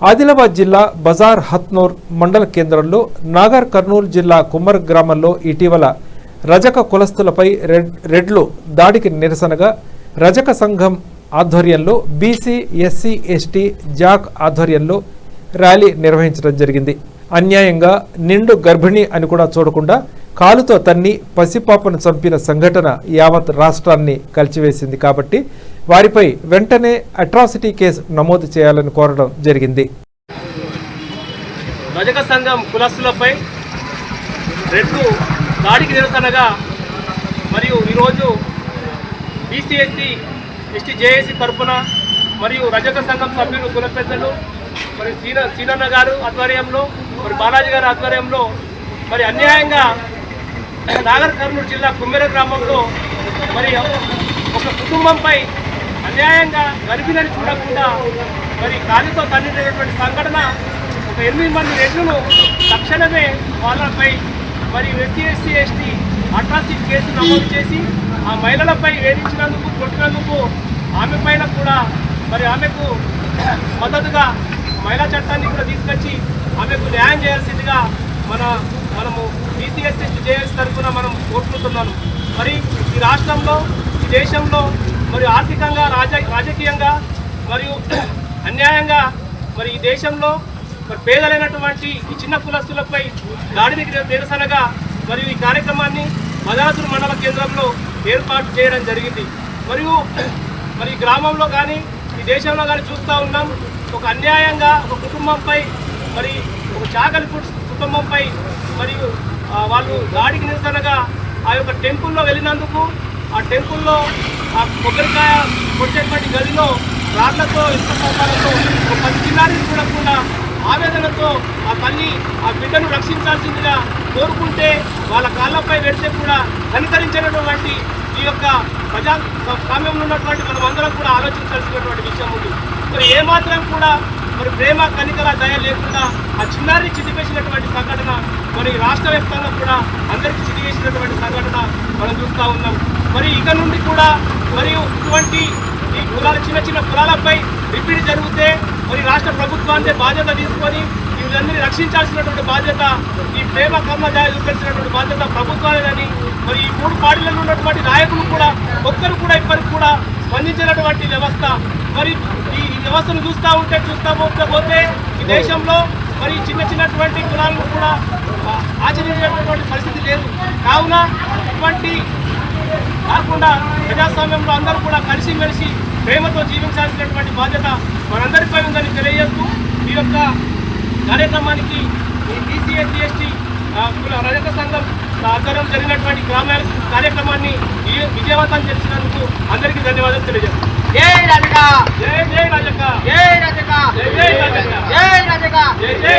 ఆదిలాబాద్ జిల్లా బజార్ హత్నూర్ మండల కేంద్రంలో నాగర్ కర్నూలు జిల్లా కుమ్మర్ గ్రామంలో ఇటీవల రజక కులస్తులపై రెడ్లు దాడికి నిరసనగా రజక సంఘం ఆధ్వర్యంలో బీసీ ఎస్సీ ఎస్టీ జాక్ ఆధ్వర్యంలో ర్యాలీ నిర్వహించడం జరిగింది. అన్యాయంగా నిండు గర్భిణి అని కూడా చూడకుండా కాలుతో తన్ని పసిపాపను చంపిన సంఘటన యావత్ రాష్ట్రాన్ని కలిచివేసింది. కాబట్టి వారిపై వెంటనే అట్రాసిటీ కేసు నమోదు చేయాలని కోరడం జరిగింది. రజక సంఘం కులస్తులపై రెడ్లు దాడికి నిరసనగా మరియు ఈరోజు బీసీఎస్సీ ఎస్టీ జేఏసీ తరఫున మరియు రజక సంఘం సభ్యులు కుల పెద్దలు మరి సీనన్న గారు ఆధ్వర్యంలో మరి బాలాజీ గారి ఆధ్వర్యంలో మరి అన్యాయంగా నాగర్ కర్నూలు జిల్లా కుమ్మెర గ్రామంలో మరి ఒక కుటుంబంపై అన్యాయంగా గర్భిణిని చూడకుండా మరి కాలితో తన్నినటువంటి సంఘటన ఒక 8 మంది రెడ్లను తక్షణమే వాళ్ళపై మరి ఎస్సీ ఎస్టీ అట్రాసిటీ కేసు నమోదు చేసి ఆ మహిళలపై వేధించినందుకు కొట్టినందుకు ఆమె పైన కూడా మరి ఆమెకు మద్దతుగా మహిళా చట్టాన్ని కూడా తీసుకొచ్చి ఆమెకు న్యాయం చేయాల్సిందిగా మనము బీసీఎస్సీ జేఏసీ తరఫున మనం కోరుకుంటున్నాము. మరి ఈ రాష్ట్రంలో ఈ దేశంలో మరి ఆర్థికంగా రాజకీయంగా మరియు అన్యాయంగా మరి ఈ దేశంలో మరి పేదలైనటువంటి ఈ చిన్న కులస్తులపై దాడిని నిరసనగా మరియు ఈ కార్యక్రమాన్ని బజార్హత్నూర్ మండల కేంద్రంలో ఏర్పాటు చేయడం జరిగింది. మరియు మరి గ్రామంలో కానీ ఈ దేశంలో కానీ చూస్తూ ఉన్నాం, ఒక అన్యాయంగా ఒక కుటుంబంపై మరి ఒక చాకలి కుటుంబంపై మరియు వాళ్ళు దాడికి నిరసనగా ఆ యొక్క టెంపుల్లో వెళ్ళినందుకు ఆ టెంపుల్లో ఆ కొబ్బరికాయ కొట్టేటువంటి గదిలో రాళ్లతో ఇసుక స్తంభాలతో ఒక 10 చిన్నారిని చూడకుండా ఆవేదనతో ఆ తల్లి ఆ బిడ్డను రక్షించాల్సిందిగా కోరుకుంటే వాళ్ళ కాళ్ళపై పెడితే కూడా కనికరించినటువంటి ఈ యొక్క ప్రజాస్వామ్యంలో ఉన్నటువంటి మనం అందరం కూడా ఆలోచించాల్సినటువంటి విషయం ఉంది. మరి ఏమాత్రం కూడా మరి ప్రేమ కనికల దయ లేకుండా ఆ చిన్నారిని చితివేసినటువంటి సంఘటన మరి రాష్ట్ర వ్యాప్తంగా కూడా అందరికీ చితివేసినటువంటి సంఘటన మనం చూస్తూ ఉన్నాం. మరి ఇక నుండి కూడా మరియు ఇటువంటి ఈ కులాల చిన్న కులాలపై రిపీట్ జరిగితే మరి రాష్ట్ర ప్రభుత్వాన్ని బాధ్యత తీసుకొని వీళ్ళందరినీ రక్షించాల్సినటువంటి బాధ్యత, ఈ ప్రేమ కర్మ దయ చూపించినటువంటి బాధ్యత ప్రభుత్వాలేదని మరి ఈ 3 పార్టీలలో ఉన్నటువంటి నాయకులు కూడా ఒక్కరు కూడా ఇప్పటికి కూడా స్పందించినటువంటి వ్యవస్థ. మరి ఈ వ్యవస్థను చూస్తూ పోతే ఈ దేశంలో మరి చిన్నటువంటి కులాలను కూడా ఆచరించేటటువంటి పరిస్థితి లేదు. కావున ఇటువంటి కాకుండా ప్రజాస్వామ్యంలో అందరూ కూడా కలిసిమెలిసి ప్రేమతో జీవించాల్సినటువంటి బాధ్యత మనందరిపై ఉందని తెలియజేస్తూ ఈ యొక్క కార్యక్రమానికి ఈ బీసీఎస్సీ ఎస్టీ రజక సంఘం ఆధ్వర్యం జరిగినటువంటి గ్రామ కార్యక్రమాన్ని విజయవంతం చేసినందుకు అందరికీ ధన్యవాదాలు తెలియజేస్తాం. జై రజక, జై జై రజక, జై రజక, జై జై రజక, జై రజక, జై జై